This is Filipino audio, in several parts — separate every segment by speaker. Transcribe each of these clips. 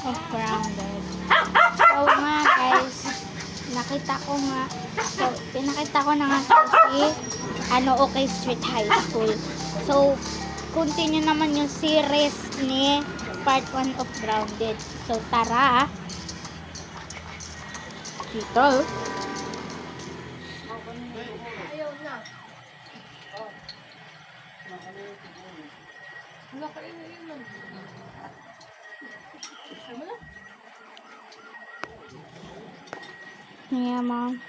Speaker 1: of grounded. So nga guys, pinakita ko na nga si OK Street High School. So, continue naman yung series ni part 1 of Grounded. So, tara! Dito. Yeah, Mom.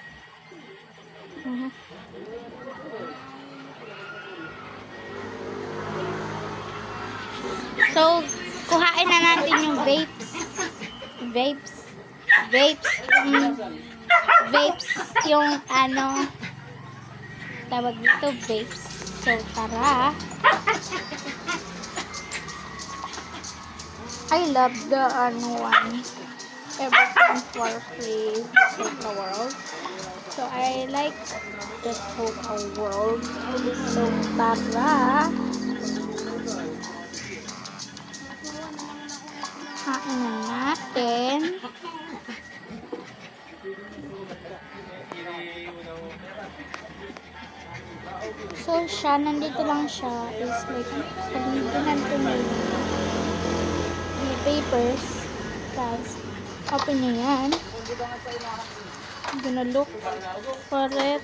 Speaker 1: So, kuhain na natin yung yung ano, tawag dito, vapes. So, tara. I love the one. Everything for free in the world. So, I like the total world. So, tara. Kain na natin. So, siya, nandito lang siya. Is like, pagniginan ko na yung papers. Guys, open niya yan. I'm gonna look for it.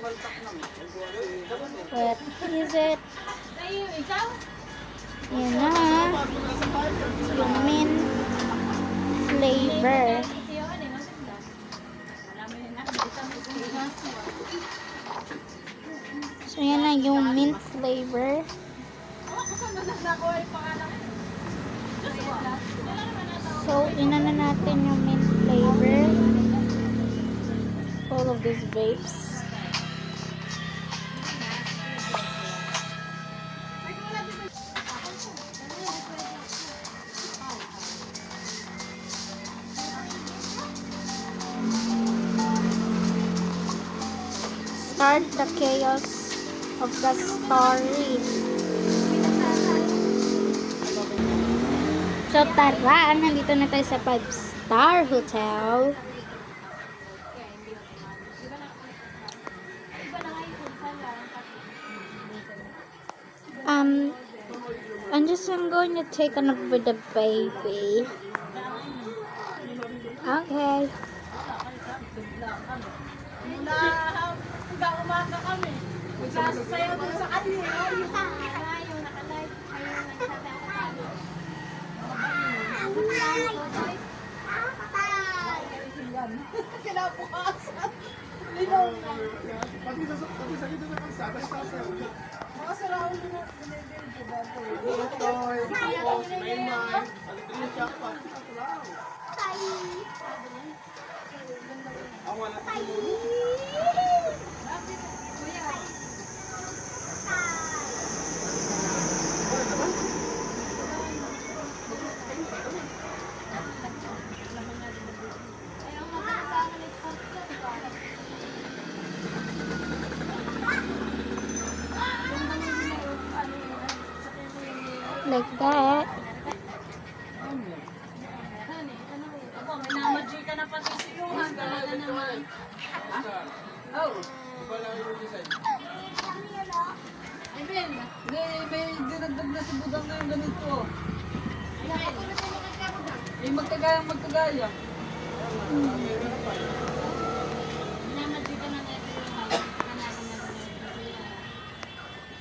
Speaker 1: Where is it? Yan na. Yung mint flavor. So, yan na yung mint flavor. So, inana natin yung mint flavor. All of these vapes. Start the chaos of the story. So, tara, nandito na tayo sa 5-star hotel. I'm going to take a nap with the baby. Okay.
Speaker 2: Hanggang umaga kami. Nagsasayaw doon sa kanila. Yung nakalive. Kinabukasan. Linaw na. Pati sa dito na kalsada, sasayaw. Makasaraw nyo na. Toy, tapos, maymay. Alitin yung jackpot. Awa na tayo.
Speaker 1: Like that.
Speaker 2: Minamaji ka na pati sinuhan. Gala na naman. Oh. Even, may dinagdag na si Budang na yung ganito. Eh, magkagayang magkagaya. Minamaji ka na na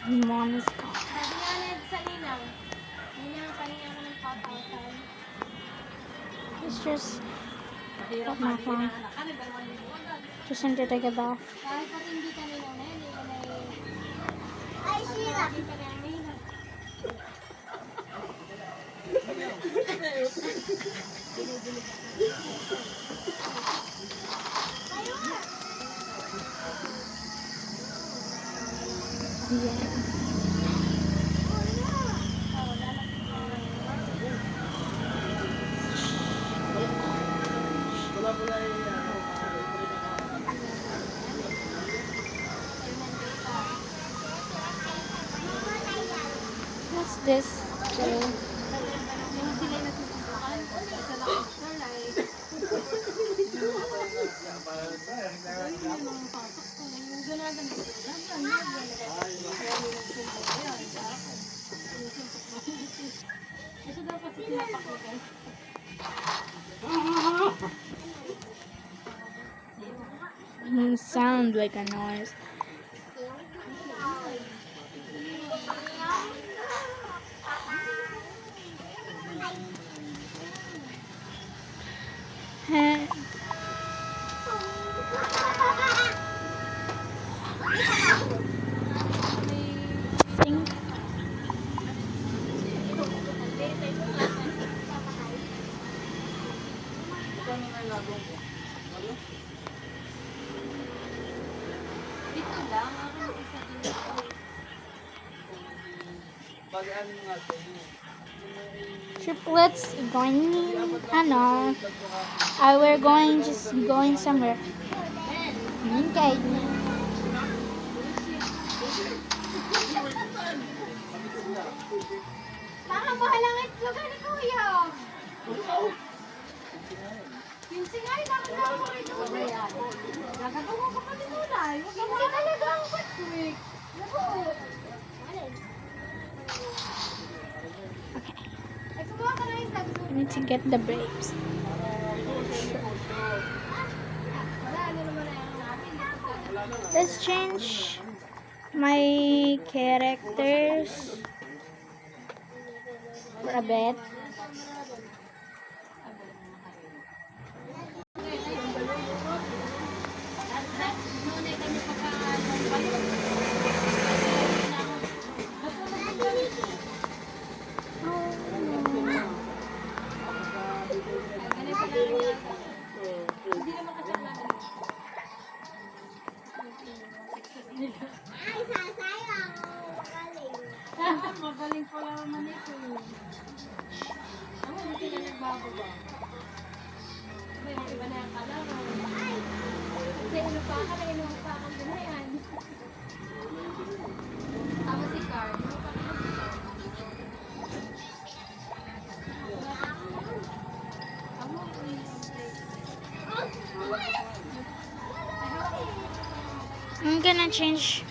Speaker 2: yung
Speaker 1: Mom's gone.
Speaker 2: sabi nga na sa linaw. Hindi nga pahinga ka ng 4,000.
Speaker 1: It's just my phone. Just need to take a bath.
Speaker 2: Kahit pati hindi ka nila na yun, hindi ka na ay, sila! Hindi ka na yung mahina.
Speaker 1: What's this?
Speaker 2: Yung sila natutukan, isa na picture lang.
Speaker 1: Sound like a noise. Huh. Think. Triplets going, ano, we're going, just going somewhere. Okay.
Speaker 3: Parang mahalang itlog ni Kuya. Yung singay, nakagawa ko rin ako yan. Nagagawa ko pa rin ulay. Huwag ka mga talaga ang patwik. Ay, kumuha ka na yung sabi ko.
Speaker 1: I need to get the grapes.
Speaker 3: Wala, ano naman na yung natin.
Speaker 1: Let's change my characters for a bit.
Speaker 3: Magaling pala naman ito. Ano, hindi sila nagbababa. May iba na yung kalaman. Kasi inupakan na inupakan din na yan. Tama si Carl.
Speaker 1: I'm gonna change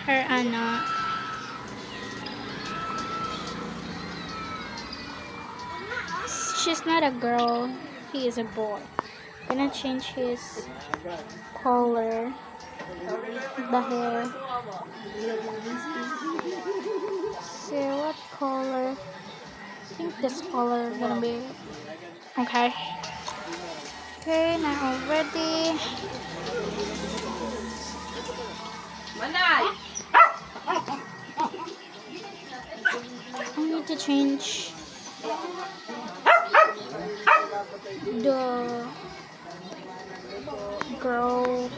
Speaker 1: her, ano, she's not a girl, he is a boy. Gonna change his color, the hair. See what color? I think this color is gonna be okay. Okay, now already.
Speaker 3: Manay!
Speaker 1: I need to change the girl.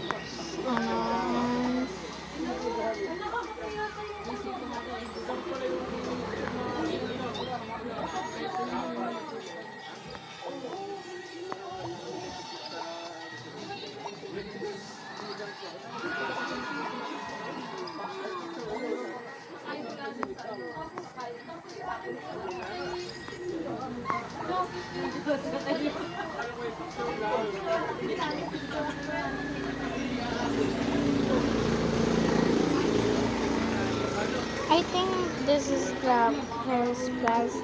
Speaker 1: I think this is the his best.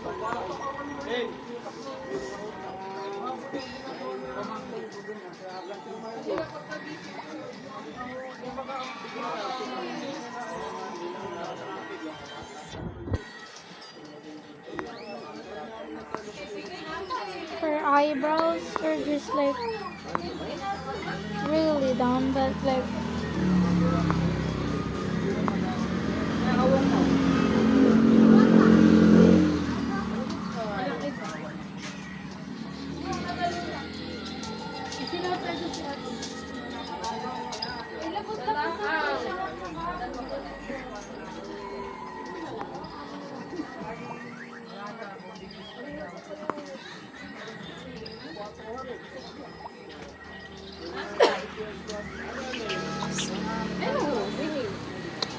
Speaker 1: Her eyebrows are just like really dumb, but like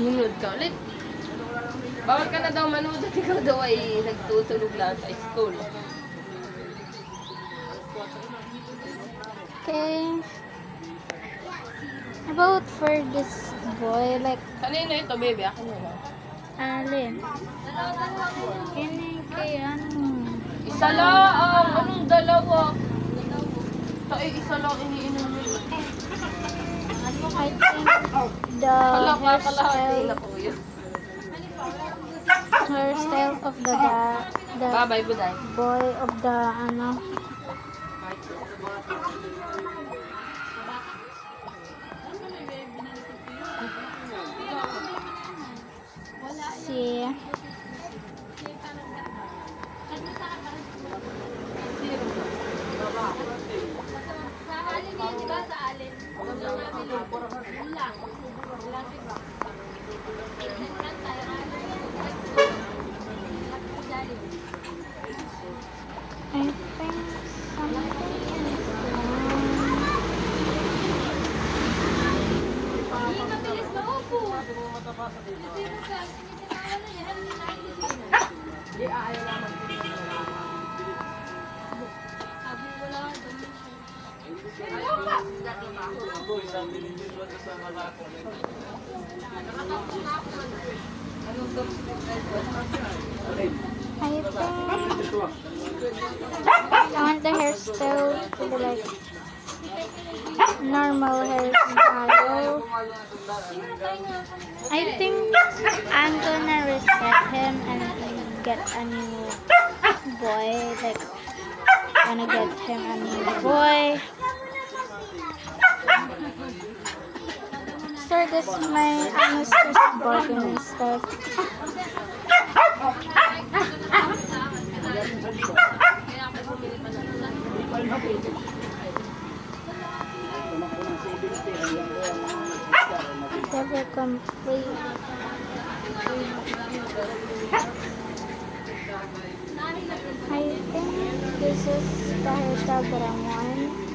Speaker 4: Nunod ka ulit. Bawal ka na daw manood at ikaw daw ay nagtutulog lang sa school.
Speaker 1: okay. About for this boy, like
Speaker 4: Kanino ito, baby? Akin mo ba?
Speaker 1: Alin? Kini kay ano?
Speaker 4: Isa lang. Anong dalawa? Ay, isa lang iniinom nila.
Speaker 1: I think the
Speaker 4: Kalahati na po yun.
Speaker 1: hairstyle of the
Speaker 4: Bye-bye, Buday.
Speaker 1: boy of the ano. Si
Speaker 3: Sa alin yun, di ba? Sa alin. Yun lang. Wala diba?
Speaker 1: I think something
Speaker 3: Hindi mabilis maupo. Kasi mo ka, sinitinawa na yan. Sabi wala doon.
Speaker 1: I think I want the hairstyle to be like normal hairstyle. I think I'm gonna reset him and get a new boy. Like, gonna get him a new boy. Sir, this is my Mr. Bargain stuff. Never complete. I think this is the hairstyle that I want.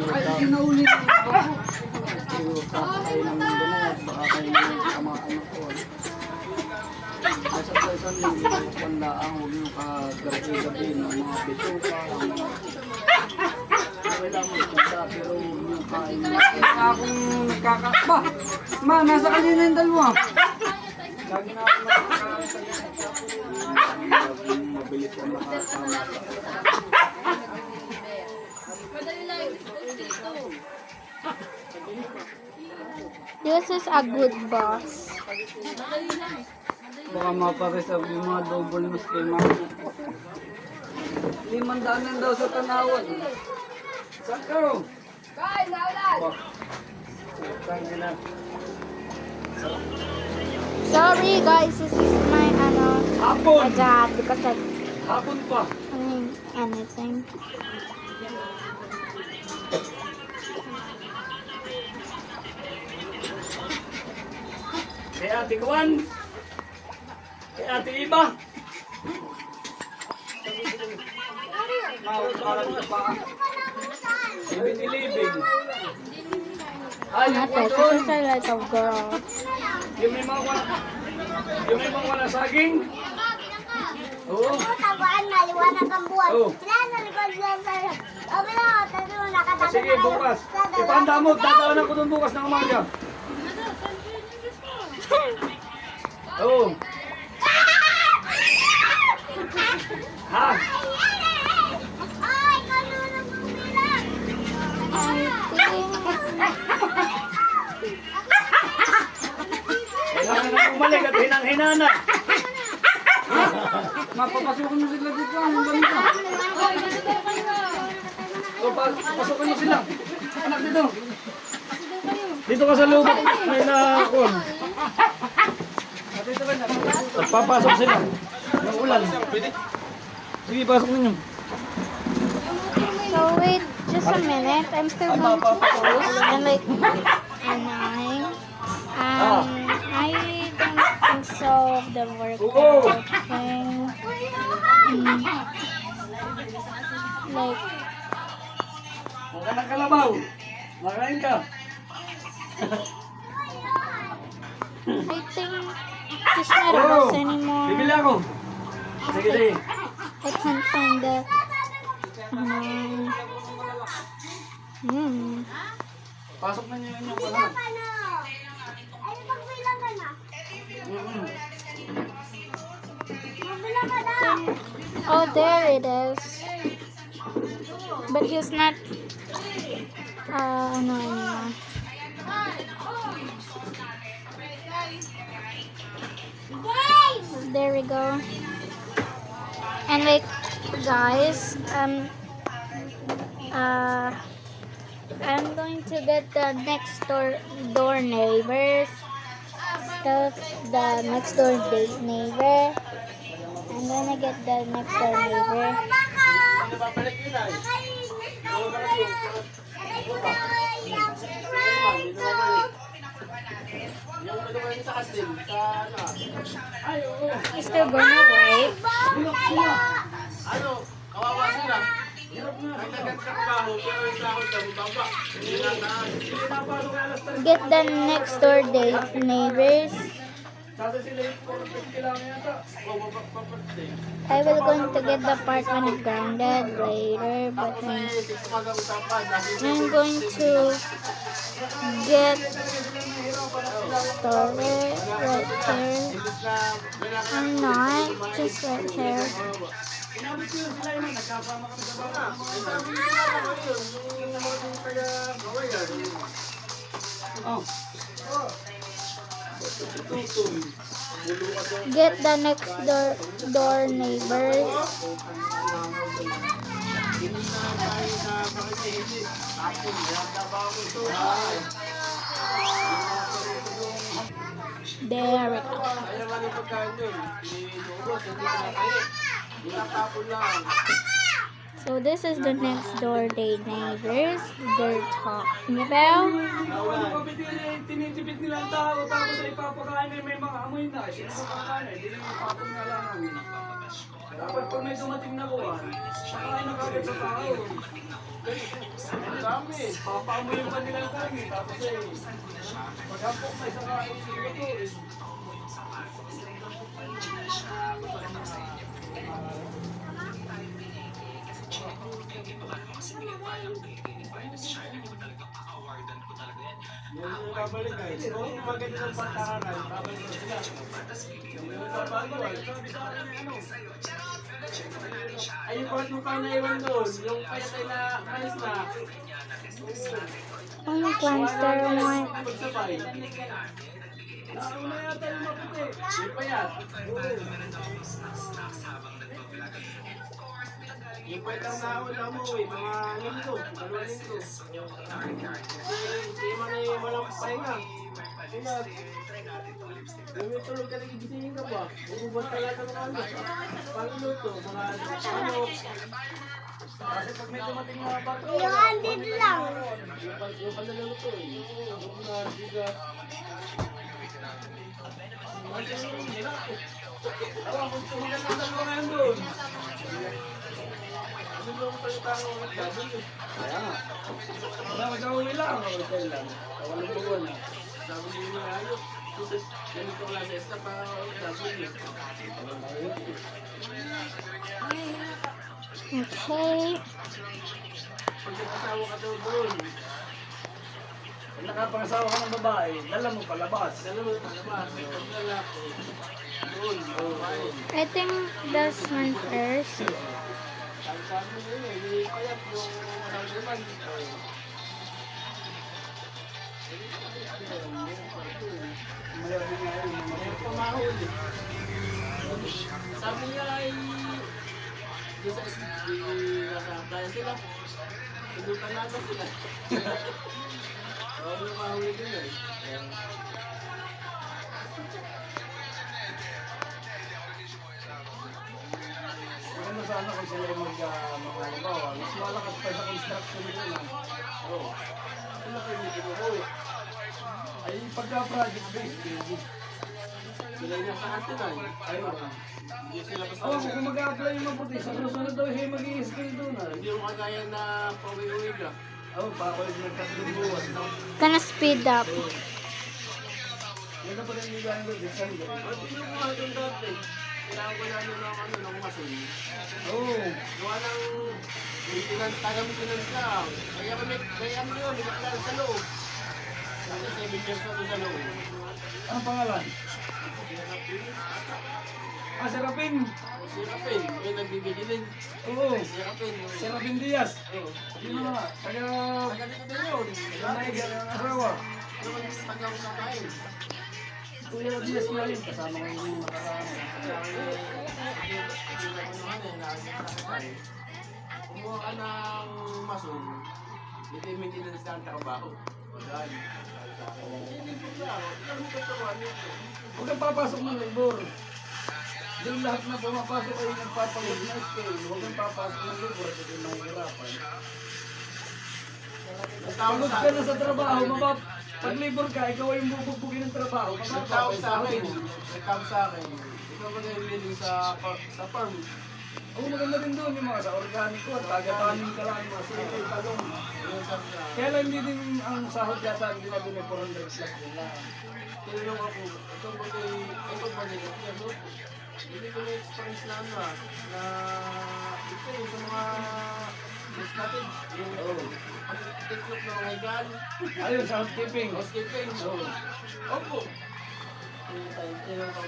Speaker 2: Ay, kinauli ko ba? Kakakain ng ganun, baka kayo ng sa mga anak ko. Basta sa isang linggo, pandaang, huwag nyo kagabi-gabi ng mga bituka, ng mga... Kailangan magpunta, pero huwag nyo kain na. Kaya akong nagkakakba. Ma, nasa kanina yung dalawa. Lagi na ako nakakain sa laging mabilis ang nakasama.
Speaker 1: This is a good boss.
Speaker 2: Baka mapareserve yung mga double mas kay Mama. 500 daw sa tanawan. Saan ka ro?
Speaker 4: Kain na ulan!
Speaker 2: Saan ka na?
Speaker 1: Sorry guys, this is my
Speaker 2: Hapon!
Speaker 1: my dad because like
Speaker 2: Hapon pa!
Speaker 1: I mean anything.
Speaker 2: Kay Ate Juan! Kay Ate Iba! Parang pa. 7-Eleven. Ay, yung
Speaker 1: Ate,
Speaker 2: doon.
Speaker 1: this is a little girl.
Speaker 2: Yung may mga wala saging. Oo.
Speaker 5: Taguan na, liwanag ang buwan.
Speaker 2: Oo.
Speaker 5: Pinanalikod lang sa'yo. Sabi na ako, tayo mo nakatagal
Speaker 2: Sige, bukas. Ipanda mo, dadaan ako doon bukas ng umaga. Oo. Ha?
Speaker 5: Ay, kanunong bumilang.
Speaker 1: I think
Speaker 2: Kailangan na umalik at hinang-hinana. Mapapasukan mo sila dito. Anong ganito? O, pasukan mo sila. Anak dito. Dito ka sa loob. May nakakon. Papasok sila. Ng ulan. Sige, pasok ninyo.
Speaker 1: so. Wait, just a minute. I'm still going to post and like annoying. I don't think so. The workout thing. Like
Speaker 2: Baka ng kalabaw. Makain ka.
Speaker 1: I think this not a box anymore.
Speaker 2: Bibili ako. Sige, sige.
Speaker 1: I can't find the
Speaker 2: Pasok na niyo yun yung pala.
Speaker 5: Ano? Ay, magbilang ka na. Magbilang ka na.
Speaker 1: Oh, there it is. But he's not ano anymore. There we go. And like guys, I'm going to get the next door neighbors stuff, the next door neighbor. I'm gonna get the next door neighbor. He's still gonna wait.
Speaker 2: Ano? Kawawa sila. Ang nagkatrabaho, pero yung sahod na bumaba. Hindi na pinapasok na alas 3.
Speaker 1: Get the next door neighbors.
Speaker 2: Sabi sila yung 450 lang yata. O, mapapapatid.
Speaker 1: I will going to get the apartment grounded later, but
Speaker 2: Tapos ay, usapan.
Speaker 1: I'm going to get storage right here. I'm not, just right here.
Speaker 2: Inabot ko yun sila yun. Nagkasama kami sa baka. Sabi ko yun. Yung mga taga-gawayan. Oh.
Speaker 1: Get the next door neighbors. There we go. So this is the next door neighbors they're talking about.
Speaker 2: Tinitipid nila ang tao, tapos ay ipapakain ay may mga amoy na. Sino makakain ay, hindi na ipapon nga lang namin. Dapat pag may dumating na kuwan, pakain na kagad sa tao. Ang dami, papaamoyin pa nila ang kami. Tapos ay, paghampok na isang kain sila to. Yung babalik guys, kung maganda ng patahanan, babalik na sila. Yung babago ay, sabi sa akin ano. Ay, yung part mo pa naiwan doon, yung kaya tayo na malis na.
Speaker 1: Ano plans there one?
Speaker 2: Pagsabay. Nauna yata yung maputi. Yung payat. Yung payat ang naon na mo eh, mga linggo, 2 linggo. Hindi man ay walang pahinga. Tulad. Yung tulog ka nagigisingin ka ba? Bububot ka lahat ng ano. Pangluto, mga ano. Kasi pag may dumating na bato.
Speaker 5: Yung andin lang.
Speaker 2: Yung panluluto eh. Yung mga bigas. Alam, kung tumigan ng dalawa ngayon doon. Ano lang tayo tango ng gabon eh. Kaya nga. Wala, mag-awin lang. Hotel lang. Walang buwan na. Sabi niyo na ayos. Ganito ko lang sa esta para gabon eh.
Speaker 1: Okay.
Speaker 2: Pag nakasawa ka daw doon. Pag nakapangasawa ka ng babae, dala mo palabas. Dala mo palabas. Pag lalaki, doon.
Speaker 1: I think this one first.
Speaker 2: Sabi mo yun eh, hindi payat yung naman. Mayroon nga yun, mayroon pamahol eh. Sabi niya ay doon sa nasa kaya sila. Sundutan natin sila. Oo, may mahuli din eh. Maganda sana kung sila yung mga halimbawa, mas malakas pa sa construction nila. Oo. Sila pa yung hindi pinuhuwi. Ay pagka-project based, hindi. Sila yung nasa atin ay. Ayun. Hindi sila basta. Oo, kung mag-a-apply yung maputi, sa susunod daw siya mag-i-skill doon. Hindi mo kagaya na pauwi-uwi ka. Oh, pa ako yung nagtatlong buwan.
Speaker 1: Gonna speed up.
Speaker 2: Yan na pa rin yung gano'n doon, December.
Speaker 6: Hindi mo mga doon dati. Kailangan ko lang yun ng masin.
Speaker 2: Oo.
Speaker 6: Gawa ng taga-maintenance ka. Kaya ano yun, may kakilala sa loob. Kasi 7 years na doon sa loob.
Speaker 2: Anong pangalan? Ah, Serapin.
Speaker 6: Si Rapin, may nagbibigay din.
Speaker 2: Oo.
Speaker 6: Si Rapin.
Speaker 2: Serapin Diaz.
Speaker 6: Oo.
Speaker 2: Sino nga? Taga...
Speaker 6: Taga dito din yun.
Speaker 2: Taga Naiga ng asawa.
Speaker 6: Ano man yung taga-usakain?
Speaker 2: Kuya Diaz nga yun. Kasama ko yung nakaraan.
Speaker 6: Kumuha ka ng mason, ito yung maintenance na ang trabaho. Wala.
Speaker 2: Huwag kang papasok ng labor. Yung lahat na pumapasok ay nagpapalit na scale. Huwag kang papasok ng labor kasi mahihirapan. Pagod ka na sa trabaho, pag labor ka, ikaw ay bubugin ng trabaho.
Speaker 6: Nagtawag sa akin, ikaw ba yung leading sa farm?
Speaker 2: Oo, maganda din doon yung mga sa organiko at taga-tanim ka lang, mga sili, talong.
Speaker 6: Yung sabi na,
Speaker 2: Kaya lang hindi din ang sahod yata, hindi na din ay 400 plus din lang.
Speaker 6: tinanong ako, ito ba yung hindi ko na-experience na ano na ito yung sa mga mas natin, yung tiklop ng mga higaan,
Speaker 2: Ayun, sa housekeeping.
Speaker 6: housekeeping.
Speaker 2: Oo.
Speaker 6: Opo. Tinanong ako,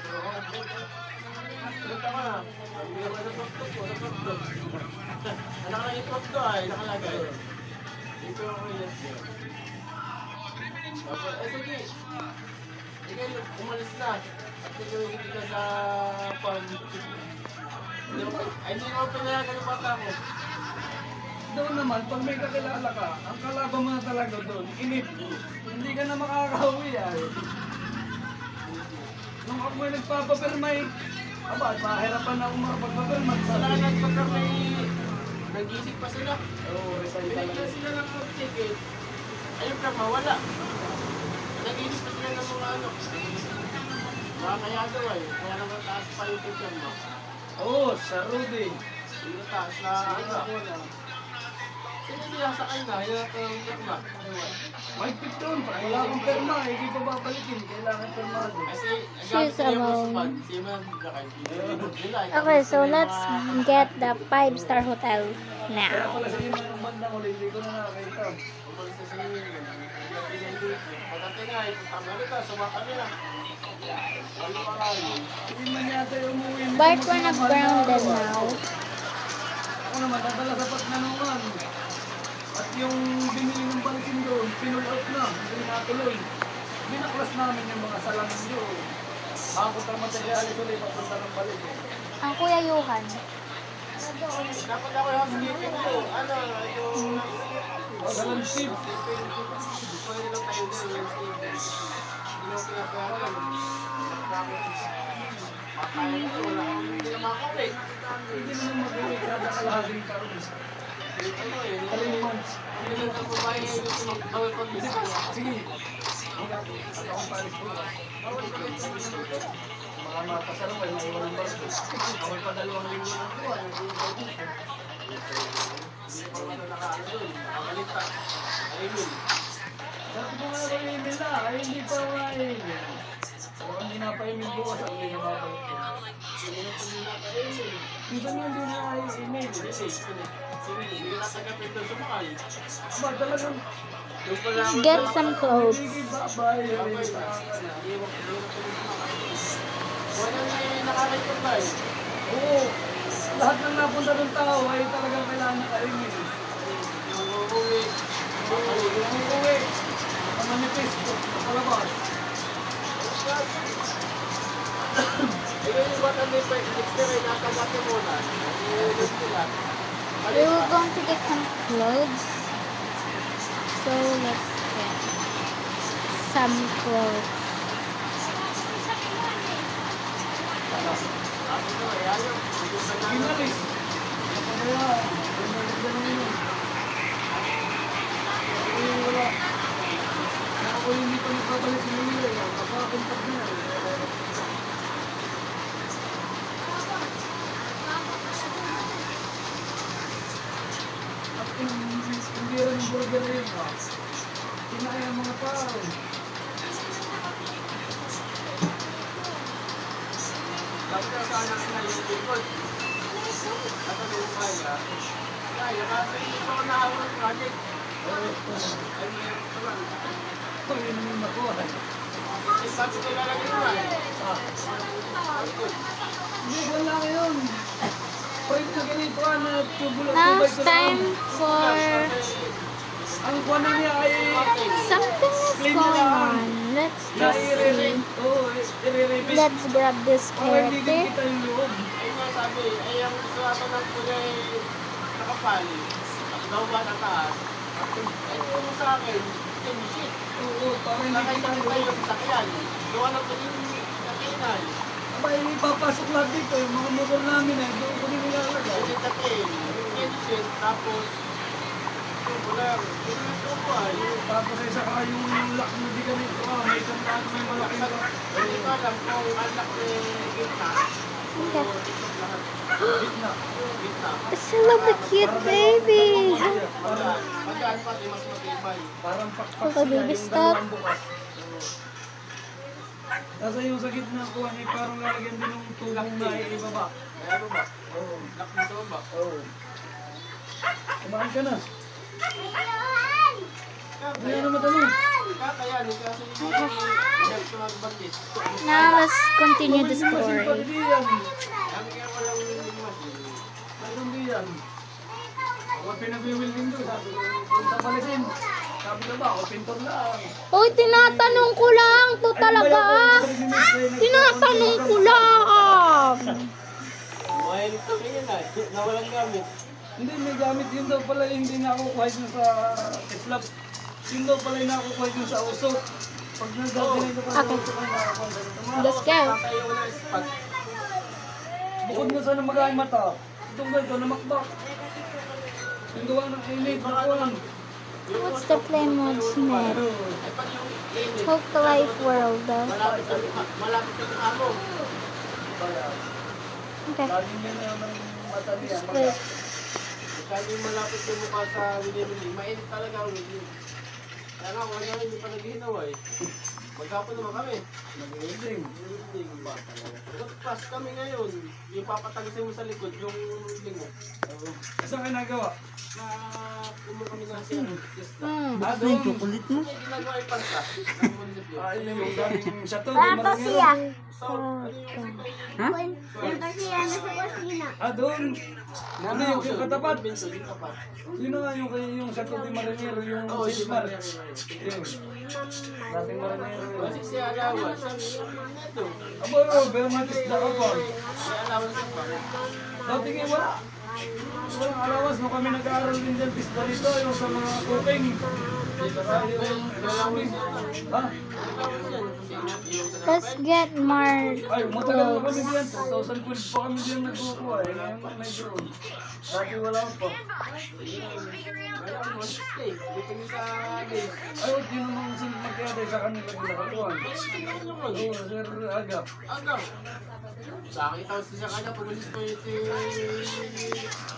Speaker 6: punta ka na. Sabi ko naman sa laptop ko, anak lang yung to ay, nakalagay. Ito ako yung tapos, sige. Ikaw, umalis na. At ikaw hindi ka sa farm. Ay, hindi ko pinayagan ng bata ko.
Speaker 2: Doon naman, pag may kakilala ka, ang kalaban mo na talaga doon, inip. Hindi ka na makakauwi ay. Nung ako ay nagpapapirmay, mahirapan na akong makapagpapirmay.
Speaker 6: Salamat pagka may nag-isip pa sila.
Speaker 2: Oo, resign
Speaker 6: Binigyan
Speaker 2: talaga.
Speaker 6: sila ng ticket. Ayun ka, mawala. Nag-isip pa sila ng mga ano. Baka kaya daw ay, kaya naman taas pa yung ticket mo.
Speaker 2: Oo, sa Rudy.
Speaker 6: Yung taas na ano. Sige sila sa kanya, yung ticket mo.
Speaker 2: May doon, pag wala akong perma, hindi pa babalikin. Kailangan perma doon.
Speaker 6: Kasi,
Speaker 1: She's alone.
Speaker 6: Okay,
Speaker 1: Okay, so let's get the 5-star hotel
Speaker 2: Kaya
Speaker 1: now.
Speaker 2: pala sa inyo ng bandang uli, hindi ko na nakakita. Hindi man yata yung umuwi.
Speaker 1: But we're not grounded now.
Speaker 2: Ako naman, dadala sa Patnanungan. At yung binili ng bangkin doon, pinull out na, hindi natuloy. Binaklas namin yung mga salamin doon. Makakot ang materialis ulit, papunta ng balik.
Speaker 1: Ang Kuya Johan.
Speaker 6: Dapat ako yung housekeeping ko. Ano, yung...
Speaker 2: O, dalang tip.
Speaker 6: Pwede lang tayo din, yung housekeeping. Hindi mo pinapayaran. Papayag ko, wala akong hindi na makakawin.
Speaker 2: Hindi naman mag-uwi, kada kalahating taon.
Speaker 6: Ano yun?
Speaker 2: 3 months.
Speaker 6: Hindi lang ang babae yung gusto mag-away pag isa.
Speaker 2: Sige. At akong palis ko. Mga mapasarapay, may iwan ng barko.
Speaker 6: Ako pa 2 linggo na po. Hindi pa ano nakaano doon. Nakabalita. Ayun.
Speaker 2: Sabi ko nga kay Emil na, ay hindi pa nga email. So, hindi na pa email bukas, ang hindi na babalik. Minsan nga hindi na ay email.
Speaker 6: Hindi na tagapin doon sumakal.
Speaker 2: Ba, talagang
Speaker 6: Doon pa lang.
Speaker 1: Get some clothes.
Speaker 2: hindi babay.
Speaker 6: Wala na nakarecord ba eh?
Speaker 2: Oo, lahat ng napunta ng tao ay talagang kailangan naka-email.
Speaker 6: Yung uuwi.
Speaker 2: Oo, yung uuwi. Ang manifesto, palabas.
Speaker 6: Ikaw yung bata may pag-extra ay nakagati muna. Doon sila.
Speaker 1: We were going to get some clothes. So let's get some clothes.
Speaker 2: Inalis. Kaya, inalis na naman yun. Wala. Ako hindi pa nagpapalik ng email. Kapakontak na yan. At hindi rin hamburger yun. Kinain ang mga tao.
Speaker 6: Dapat na sana na yung likod. At ano yung kaya? Kaya, kasi ito na ako ng project. Ay, ito lang.
Speaker 2: Ito yun yung nakuha.
Speaker 6: Eh, sabi ko lalagay mo ay.
Speaker 2: Hindi, wala yun. Pwede na ganito na tubulo.
Speaker 1: Now it's time for
Speaker 2: Ang kuha na niya ay
Speaker 1: something is going on. Let's just see.
Speaker 2: nai-re-rate. Oo, i-re-rate.
Speaker 1: Let's grab this
Speaker 2: Para hindi din
Speaker 1: character.
Speaker 2: kita yung loob.
Speaker 6: Ay nga sabi, ay ang gusto naman ng kulay nakapal. At daw ba na taas? Ay kung sa akin, yung shit.
Speaker 2: Oo, para hindi kita
Speaker 6: Nakita
Speaker 2: yung
Speaker 6: ko tayo
Speaker 2: loob.
Speaker 6: sa sakyan. Gawa ng kuling sakinan.
Speaker 2: Aba, ipapasok lahat dito. Yung mga motor namin eh. Doon ko din nilalagay.
Speaker 6: Yung takin, yung engine, tapos tubo lang. Yung tubo ay.
Speaker 2: Tapos ay saka yung lock mo di ganito. May tandaan may malaking lock.
Speaker 6: Hindi ko alam kung anak ni gitna.
Speaker 1: Okay.
Speaker 2: Gitna.
Speaker 6: Gitna.
Speaker 1: It's a little cute baby.
Speaker 6: Magaan pa, mas matibay.
Speaker 2: Parang pakpak
Speaker 1: Okay,
Speaker 2: siya
Speaker 1: baby,
Speaker 2: yung
Speaker 1: stop.
Speaker 2: dalawang bukas. Nasa yung sa gitna ko ay parang lalagyan din ng tubong na ibaba.
Speaker 6: Ano ba?
Speaker 2: Oo.
Speaker 6: Lock mo sa ba?
Speaker 2: Oo. Kumain ka na. Hindi na madali.
Speaker 6: Kakayanin kasi hindi ko nagbakit.
Speaker 1: Now let's continue the
Speaker 2: Masin
Speaker 1: story.
Speaker 2: pa din yan.
Speaker 6: Kami kaya walang willing machine.
Speaker 2: Mayroon din yan. Ako pinag-willing doon. Sabi ko, kung sa palisin. Sabi ko ba, ako pintor lang.
Speaker 1: Hoy, tinatanong ko lang. To talaga ah. Tinatanong ko lang.
Speaker 6: Mahilig kami yun ay. Na walang gamit.
Speaker 2: Hindi, may gamit yun daw pala yung hindi nakukuha yun sa tislap. Yun daw pala yung nakukuha yun sa usok. Pag nagdadinay ko pa sa
Speaker 1: Okay.
Speaker 2: usok ang nakakuha sa ito.
Speaker 1: Let's go.
Speaker 6: Tayo na spot.
Speaker 2: Bukod na sana mag-aay mata. Itong ganito na makbak. Yung gawa ng init na kuhan.
Speaker 1: What's the play mode Smith?
Speaker 6: Ay pag yung init.
Speaker 1: Hope Life World.
Speaker 6: Malapit ang amo.
Speaker 1: Okay.
Speaker 2: Laging yan yung mata niya.
Speaker 1: Wait.
Speaker 6: Kaya yung malapit yung mukha sa winimili. Mainit talaga ang winimili. Kaya nga, wala nga hindi pa naghihinaw ay. Maghapon naman kami.
Speaker 2: Nag-welding.
Speaker 6: Winimili ba talaga? Pas kami ngayon. Yung papatagisin mo sa likod, yung lingo.
Speaker 2: Saan kayo nagawa?
Speaker 6: Na kumuha kami ng siya.
Speaker 2: Ah, doon.
Speaker 6: Yung ginagawa ay panta. Ng munisipyo.
Speaker 2: Ay, yung dating chateau.
Speaker 5: Pato siya.
Speaker 6: So, ano yung
Speaker 5: Pato siya na sa kusina.
Speaker 2: Ah, doon. Ano yung katapat?
Speaker 6: Benson, yung tapat.
Speaker 2: Sino nga yung chateau de Marinero, yung
Speaker 6: Oo, si
Speaker 2: Silmar?
Speaker 6: Maria.
Speaker 2: Yun. Dating Marinero.
Speaker 6: Kasi si Alawa, sabi niya, ito.
Speaker 2: Abo, pero matis na ka pa.
Speaker 6: Si Alawa sa pa.
Speaker 2: Dati nga wala. Walang alawas, no kami nag-aaral din dyan, pista dito, yung sa mga cooking. Saka yung swimming. Ha?
Speaker 1: Let's get more
Speaker 2: Ay, matagal na kami
Speaker 1: clothes.
Speaker 2: diyan. 2012 pa kami diyan nagkukuha. Eh, ngayon pa may drone. Dati wala pa.
Speaker 6: Wala mo stay. Dito niyo sa base.
Speaker 2: Ay, huwag yun naman sa magkaya sa kanila ginagawa. Oo, Sir Aga.
Speaker 6: Agaw. Sa akin itaw siya kanya, pumalis ko yung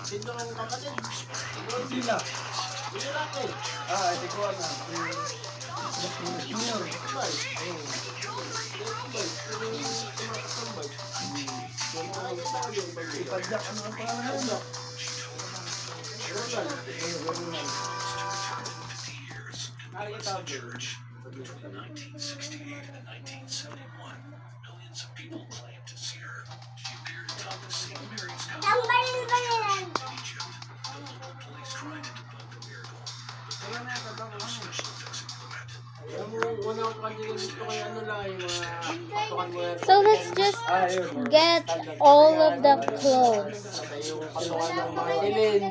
Speaker 6: dito ng kapatid.
Speaker 2: Sila.
Speaker 6: Hindi natin.
Speaker 2: Ah, si Kuan na. Junior.
Speaker 6: Sabay. Sabay. Nakakita ko yung bagay.
Speaker 2: Ipadyak, ano ang pangalan na?
Speaker 6: Nakakita ko yun.
Speaker 5: Tambalin ba yan?
Speaker 6: Yung unang kanila gusto ko yung ano lang, yung mga patukan mo yan.
Speaker 1: So let's just get all of the clothes.
Speaker 6: Yung patukan ng mga ilin.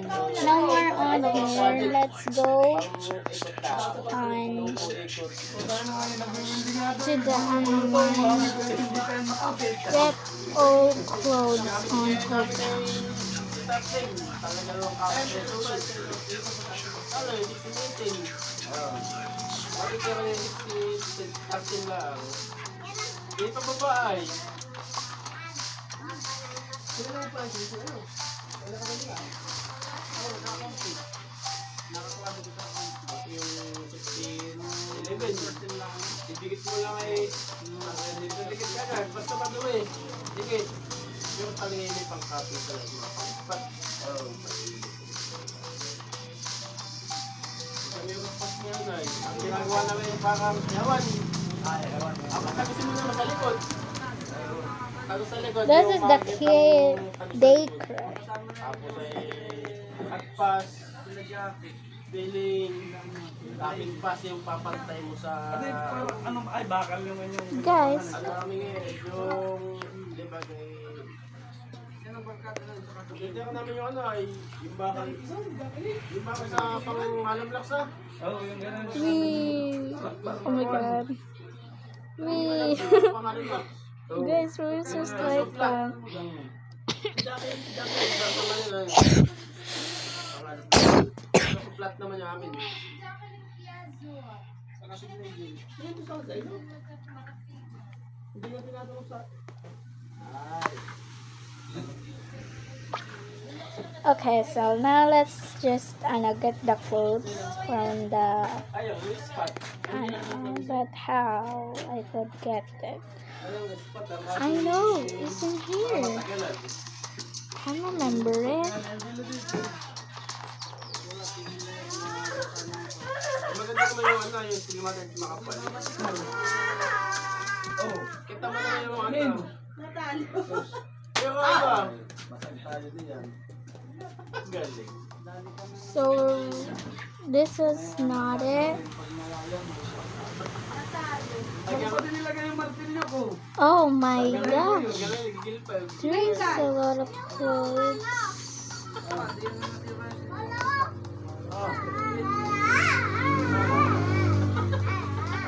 Speaker 1: No more on here. Let's go
Speaker 6: Ikot na.
Speaker 1: on
Speaker 6: Ikot.
Speaker 2: Paano nga yung nag-winding nga
Speaker 1: to
Speaker 2: doon?
Speaker 1: the
Speaker 2: Hindi tayo makapit.
Speaker 1: get all clothes on hotel.
Speaker 6: Tapos talaga lang kapit. Ano, 16-18. Bakit ka rin 16 lang? Dito babae. Sino lang pa? Sino? Wala ka ba nila? Ako, nakakampi. Yung 16, 11. Idikit mo lang ay dikit ka agad. Basta madumi. Dikit. Yung talingin may pang-copy talaga. Pat. Oh, kami yung pas niya na eh. Ang ginagawa namin yung parang yawan. Ako tagusin mo naman sa likod. Tago sa likod.
Speaker 1: This
Speaker 6: yung
Speaker 1: is the
Speaker 6: makikita
Speaker 1: kid
Speaker 6: mong tago sa
Speaker 1: daycare.
Speaker 6: likod. Tapos ay agpas, feeling, daming pass yung papantay mo sa...
Speaker 2: Ano ay bakal yung inyong
Speaker 1: Guys,
Speaker 6: Ano kami ngayon, yung... Di ba kay... Hindi ko namin yung ano ay yung bakal. Yung bakal sa pang-alam laksa.
Speaker 2: Oh, yung ganun.
Speaker 1: oh my god.
Speaker 6: Pang-alam laks.
Speaker 1: Guys, we're just like that.
Speaker 6: Flat naman yung amin. Hindi nga tinatawag sa...
Speaker 1: Okay, so now let's just get the clothes from the
Speaker 6: Ayaw, yung spot.
Speaker 1: but how I could get it.
Speaker 6: Ayaw, yung spot.
Speaker 1: I know, it's in here.
Speaker 6: Tagalan.
Speaker 1: I remember it.
Speaker 6: Maganda naman yung ano, yung silimatag makapal. Oh, kita mo naman yung ano. Pero ano, masag tayo din yan. Galing.
Speaker 1: So this is not it.
Speaker 6: Lagyan ko din nilagay yung martilyo ko.
Speaker 1: Oh my gosh,
Speaker 6: Galing, nagigilpel.
Speaker 1: there's a lot of clothes.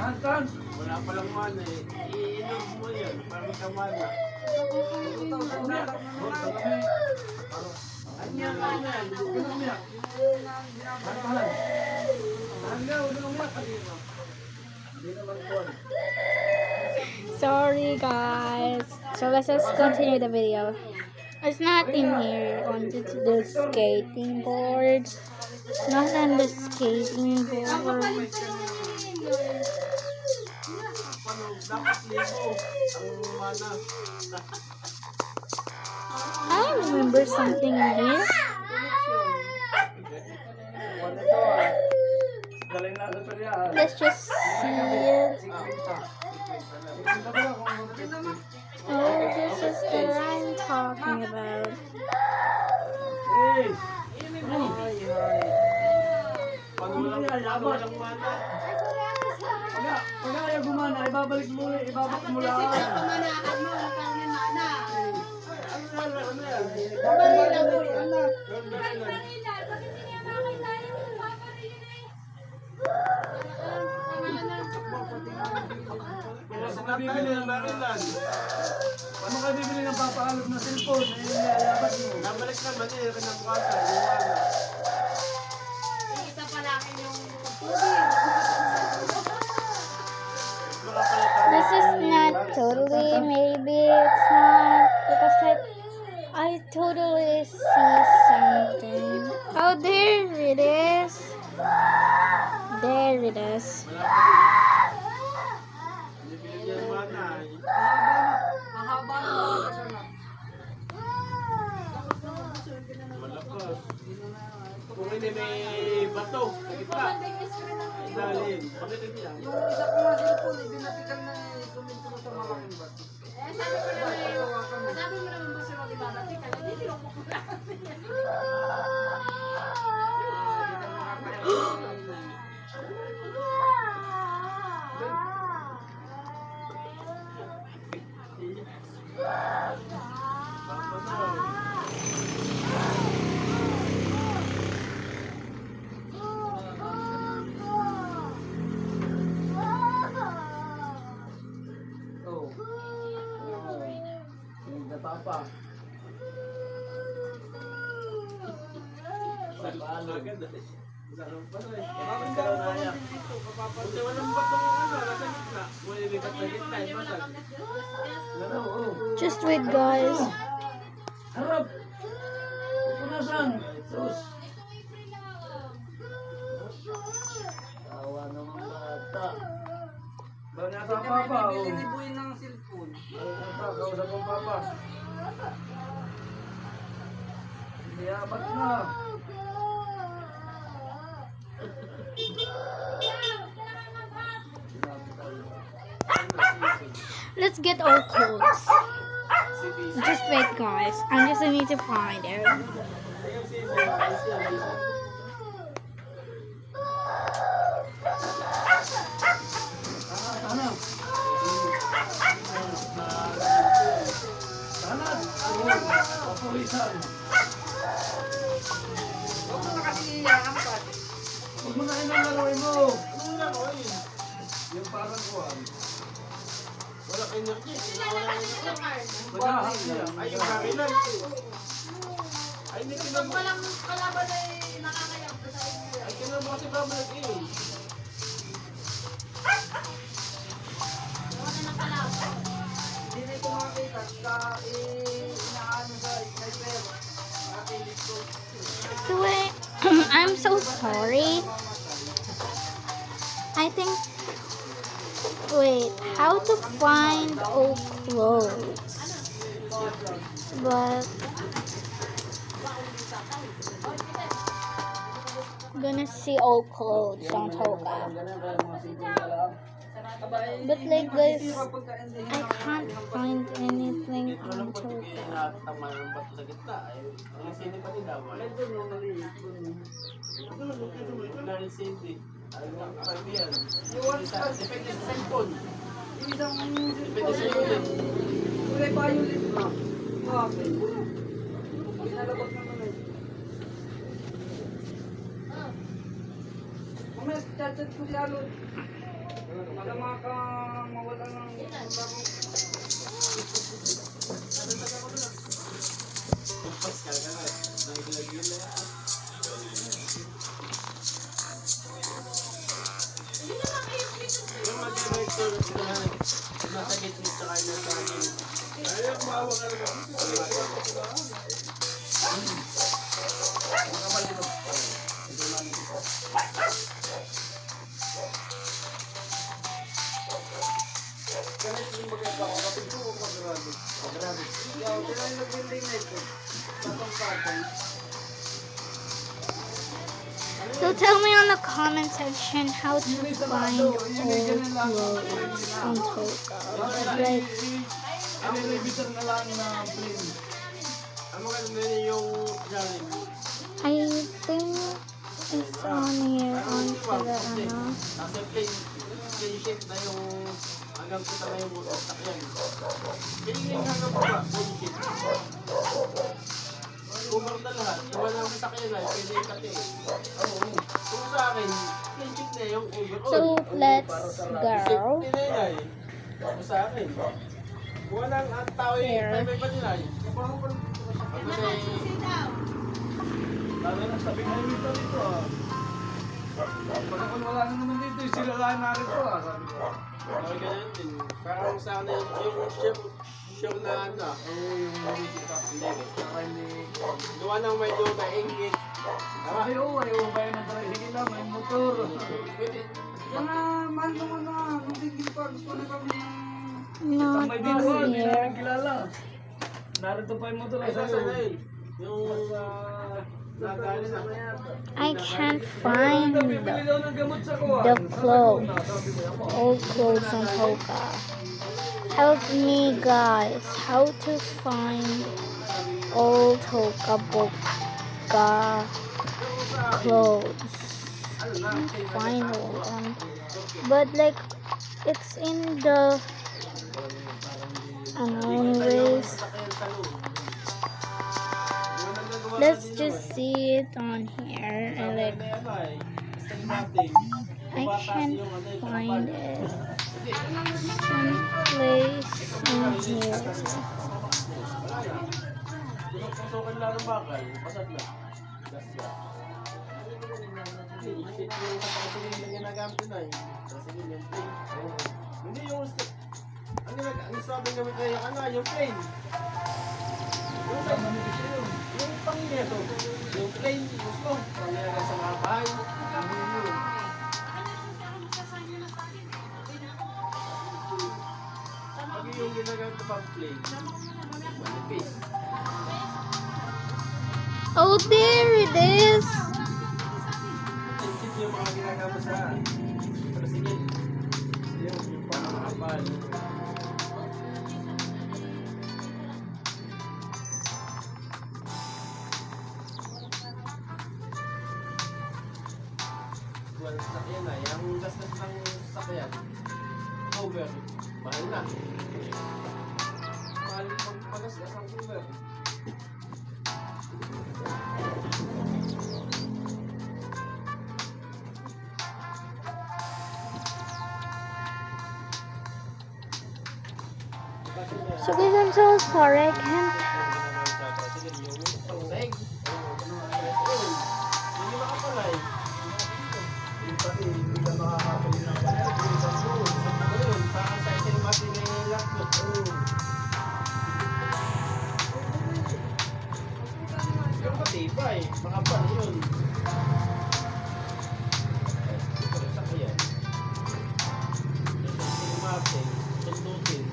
Speaker 2: Anton!
Speaker 6: Wala palang mana eh. Iinom mo yan para magkamana.
Speaker 1: Sorry guys. So let's just continue the video. It's not in here on the skating board. Not on the skating board.
Speaker 6: Paano, dapat libo ang mana.
Speaker 1: I remember something in here.
Speaker 2: Galing na sa yan.
Speaker 1: Let's just see it. Oh, this is the I'm talking about.
Speaker 2: Hey!
Speaker 6: Pag walang mana.
Speaker 2: Pag ayaw gumana, ibabalik mo lang.
Speaker 6: Kung bibili ng barilan,
Speaker 2: Ano ka bibili ng papaalog na cellphone? Ayabat mo.
Speaker 6: nabalik naman eh, kinabukasan, yung mana.
Speaker 1: This is not totally, maybe it's not, because like, I totally see something. Oh, there it is. There it is.
Speaker 6: Bibili niya yung mana. Malakas. Kung hindi may bato, sa gitna. Ilalim. Bakit hindi yan? Oh. Yung data pa. Agad eh. Sarang pa rin. Kasi walang batong ano, nasa gitna. May lipat sa gitna, basag.
Speaker 1: Just wait, guys.
Speaker 2: Harap! Pupunasan! Sus! naman bata.
Speaker 6: Ba niya
Speaker 2: Sa
Speaker 6: sa
Speaker 2: papa,
Speaker 6: papa,
Speaker 2: oh.
Speaker 6: bibili ng cellphone.
Speaker 2: Bata, kausap mo papa. Yabat na.
Speaker 1: Let's get our clothes. Just wait, guys. I just need to find it.
Speaker 2: Ano? Tanad! Papulisan!
Speaker 6: Huwag mo na kasi iyakampat.
Speaker 2: Huwag mo na ilang laruin mo!
Speaker 6: Anong laruin?
Speaker 2: Yung parang kuwan.
Speaker 6: Wala energy.
Speaker 2: Magahang niya.
Speaker 6: Ay, yung karilan. Ay, hindi kinab...
Speaker 3: Walang kalaban ay nakakayang sa inyo.
Speaker 6: Ay, kinab kasi babalik eh. Hindi na ito makakita. Inaano sa sniper. Nakapilit ko.
Speaker 1: So wait, I'm so sorry. I think. Wait, how to find old clothes? But gonna see old clothes on Toka. But like guys, I can't find anything on Toka.
Speaker 6: Tama ng bato sa gitna. Ang sini pa din daw. Ay, doon yung maliit. Doon. Dahil sindi. Ay, ang kaibigan. Depende sa cellphone. Depende sa unit.
Speaker 2: Kulay pa ulit na. Okay. Pinalabot naman eh. Mamaya, chat-chat ko si Alon. Baka mawala ng laro.
Speaker 6: Pascal ka na. Nagilagyan na yan. Yung mag-director na nasa gitna sa kanya sa akin. Ayaw, maawa ka naman. Ganit yung maganda ko. Kapag ko mag-grabe. Grabe. Ikaw, kaya yung nag-building na ito. Tatong patay.
Speaker 1: So tell me on the comment section how to find old clothes on Toka. Like,
Speaker 2: Elevator na lang na plane.
Speaker 6: Ano ka na yung galing?
Speaker 1: I think it's on here on the ano.
Speaker 6: Nasa plane shape na yung hanggang kita na yung motor sakyan. Piling hanggang baba, plane shape. Cover na lahat. Iwan lang sa sakyan na, pwede ikati. Kung sa akin, plane shape na yung overall.
Speaker 1: So let's
Speaker 6: Shape
Speaker 1: go.
Speaker 6: nila yun ay. Kung sa akin. Kung walang ang tao
Speaker 1: Here.
Speaker 6: may pa nila ay. Kasi,
Speaker 2: Lalo na sabi nga dito dito ah. Pag ako wala na naman dito, sila lang narito ah. Sabi ko.
Speaker 6: okay, ganyan din. Parang sa akin yung show na ano,
Speaker 2: Yung music ka.
Speaker 6: hindi.
Speaker 2: Saka hindi.
Speaker 6: Gawa ng may doon na ingit.
Speaker 2: Ay oo, bayo na tayo. Sige lang, may motor.
Speaker 6: Pwede.
Speaker 2: Mga man naman na. Hindi pa. Gusto na kami ng...
Speaker 1: Not
Speaker 2: Tambay dito ah.
Speaker 1: on
Speaker 2: Hindi
Speaker 1: here.
Speaker 2: namin kilala. Narito pa yung motor.
Speaker 6: Ay,
Speaker 2: Ay,
Speaker 6: sasa na
Speaker 2: sa'yo.
Speaker 6: yun. Yung nagkali na.
Speaker 1: I can't find
Speaker 2: Bibili daw ng gamot sa kuwan.
Speaker 1: the
Speaker 2: Sa
Speaker 1: clothes.
Speaker 2: Laguna, sabi ko, ako.
Speaker 1: Old clothes on Toka. Help me guys, how to find old Toka Boka clothes. Find old one. But like it's in the anyways. Let's just see it on here and like I can't find it. Someplace in here.
Speaker 6: Pusokan lang ng bakal, pasat na. Gas ka. Hindi, isip yung sa pasilin na ginagamit na eh. Pasilin yung plane. Hindi yung ang sabi gamit na yung ano, yung plane. Yung sa yung pangina to. Yung plane, gusto. Pangina sa mga bahay. yung ginagamit na pang play. Manipis.
Speaker 1: Oh, there it is.
Speaker 6: Ito yung mga ginagamit sa Brazil. Yung pang-kapal. Well, sakyan na. Yung gasgas ng sakyan. Cover. Mahal na. Mahal pag-pagasgas ang cover.
Speaker 1: So guys, I'm so sorry. I can't.
Speaker 6: Makapal yun. Sakyan. Martin, tundutin.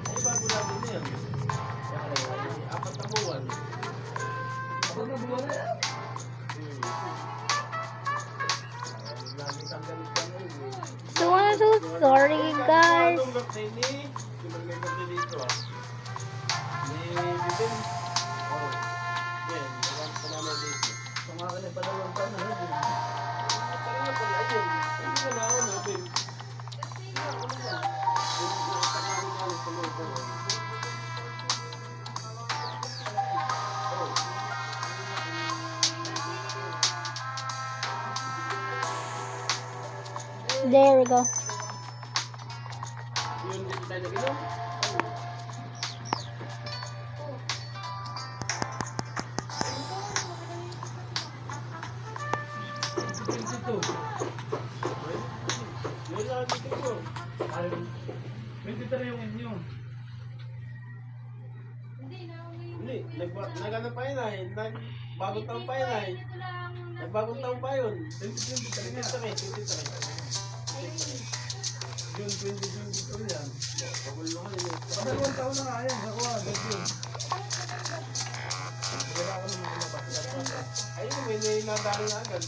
Speaker 6: Ay, bago namin yan. Apat na buwan. Apat na buwan na yan? Lagi tanggalit ka na yun.
Speaker 1: So I'm so sorry, guys.
Speaker 6: Anong birthday ni? Yung may birthday dito ah. Ni Bibin. Oh. Yan, magkakaroon pa naman dito. Tumakan na pa naman pa na. Parang na pala yun. Hindi na ako na, Bib.
Speaker 1: There we go.
Speaker 6: Yun din tayo nag-inom. Hindi, nag-ano pa yun ay, bagong taon pa yun ay. Nagbagong taon pa yun. 2023. June 2022 yan. Pagulungan yun. Pagulungan taon na nga yan. Nakuha, ganyan. Wala ako naman kumabas. Ayun, may nadali na agad.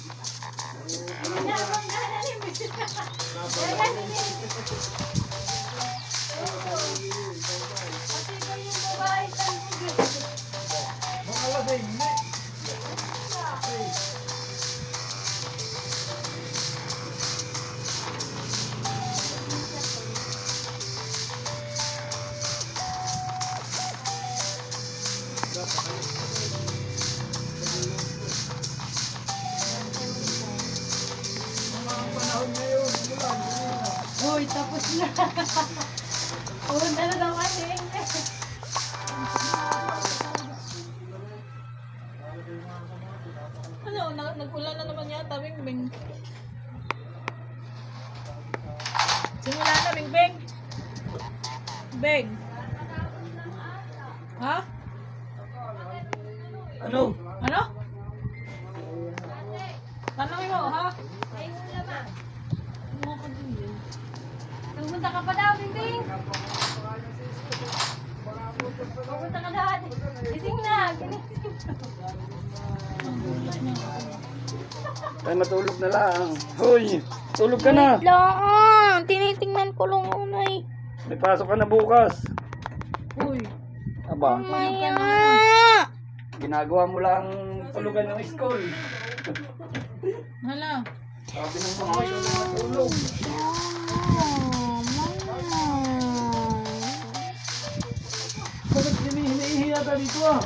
Speaker 3: Uy, tapos na. Punta na daw kasi. Ano, nag-ulan na naman yata, Bingbing. Simula na, Bingbing. Beng. Ha?
Speaker 2: Ano?
Speaker 3: Ano? Tanongin mo, ha? Pumunta ka pa daw, Bingbing. Pumunta ka daw. Gising na.
Speaker 2: Ay, matulog na lang. Hoy, tulog ka na.
Speaker 1: Wait lang. Tinitingnan ko lang unay.
Speaker 2: May pasok ka na bukas.
Speaker 3: Uy.
Speaker 2: Aba,
Speaker 1: Maya.
Speaker 2: ginagawa mo lang tulugan ng school.
Speaker 3: Hala.
Speaker 2: Sabi ng mga ikaw na matulog. Bakit hinihiya ka dito ah?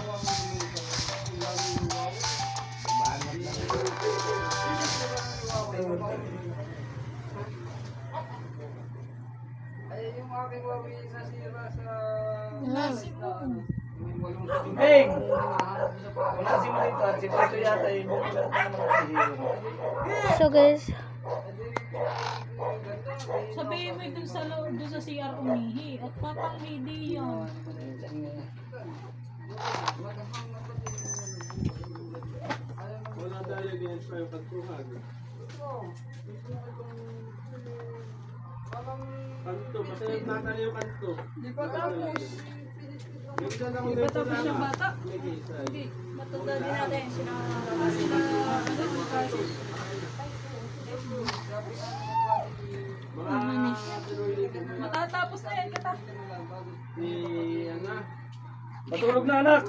Speaker 2: Bing! Wala si Marito at si Marito yata yung bukilat na naman kasi.
Speaker 1: So guys,
Speaker 3: Sabihin mo dun sa doon sa CR umihi at patang hindi yan.
Speaker 6: Wala tayo din sa pagkuhag. Kanto, basta nagtatali yung kanto.
Speaker 3: Di pa tapos.
Speaker 6: Minsan ako
Speaker 3: Di ba tapos yung bata?
Speaker 6: nag-isa.
Speaker 3: Hindi. Matanda din natin. Sila matatapos na yan kita.
Speaker 6: Ni, ano? Matulog na anak!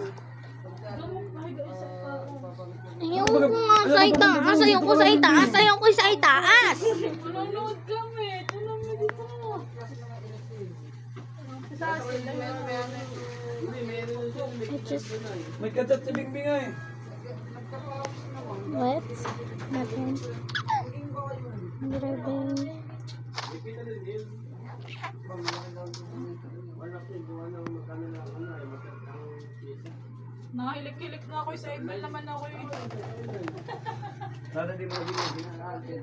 Speaker 1: Ayaw ko nga sa itaas. Ayaw ko sa itaas. Ayaw ko sa itaas.
Speaker 3: Manonood kami. Tulong mo dito. Sa asin.
Speaker 1: I just...
Speaker 2: May katat sa bingbingay.
Speaker 1: What? Nothing. Grabe.
Speaker 3: Nahilik-hilik na ako sa email naman ako yun.
Speaker 2: Sana di mo ginagin.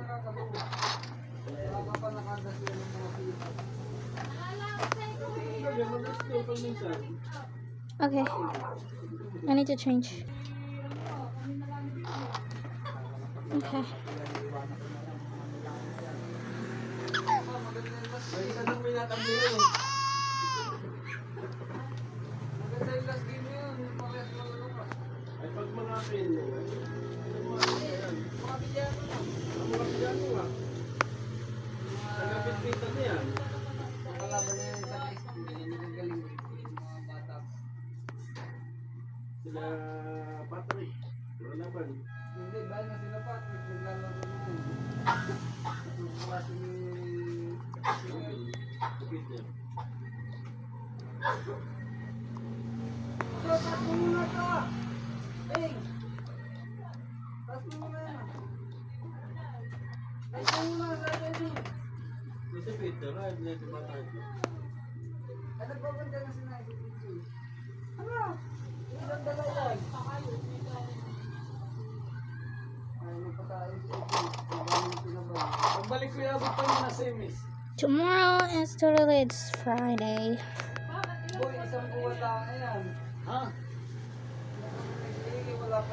Speaker 1: Okay. I need to change. Okay.
Speaker 6: May isa nang may natamli yun. Maganda yung last game yun. Ay pag mga pin, mga bidyano nga. Nagapit-pitan niya. Nakalaban niya yung sa nagagaling mga bata. Sila Patrick. Sila laban. Hindi, bahan na sila Patrick. Naglalaro naman. Naglalaro ni Peter. Si Peter, ay na ito bata ito. Ano ba ganda na sinabi dito? Ano? Ilang dala yan? Ay, magpatayin sa ito. Pagbalik ko yabot pa yung nasa emis.
Speaker 1: Tomorrow is totally it's Friday.
Speaker 6: Boy, isang buwan lang na yan. Ha?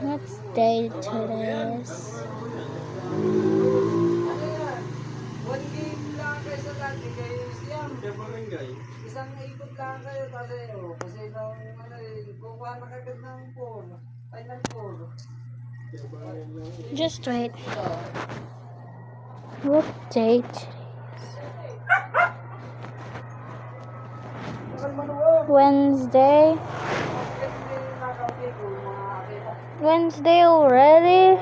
Speaker 1: What day today is?
Speaker 6: Ano yan? One game lang kayo sa dati kayo siyam. Kaya barangay. Isang ikot lang kayo kasi nang ano kukuha na kagad ng 4. Final 4.
Speaker 1: Just wait. What date? Wednesday. Wednesday already?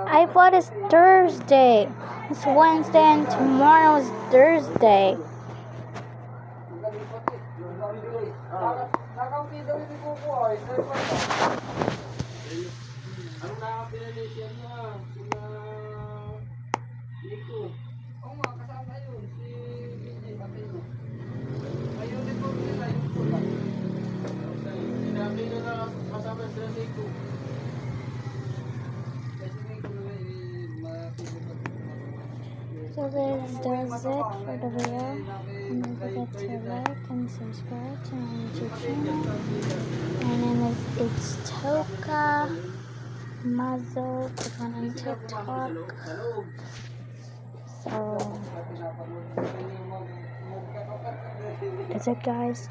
Speaker 1: I thought it's Thursday. It's Wednesday and tomorrow is Thursday.
Speaker 6: Ano na pinalisyan niya? Sila Nico. Oo nga, kasama yun. Si BJ, pati yun. Ayun din po nila, yung pula. Sinabi nyo na kasama sila Nico. Kasi Nico na mapipipag.
Speaker 1: So does it for the video. And don't forget to like and subscribe to my YouTube channel. My name is It's Toka Mazo. Click on TikTok. So that's it, guys.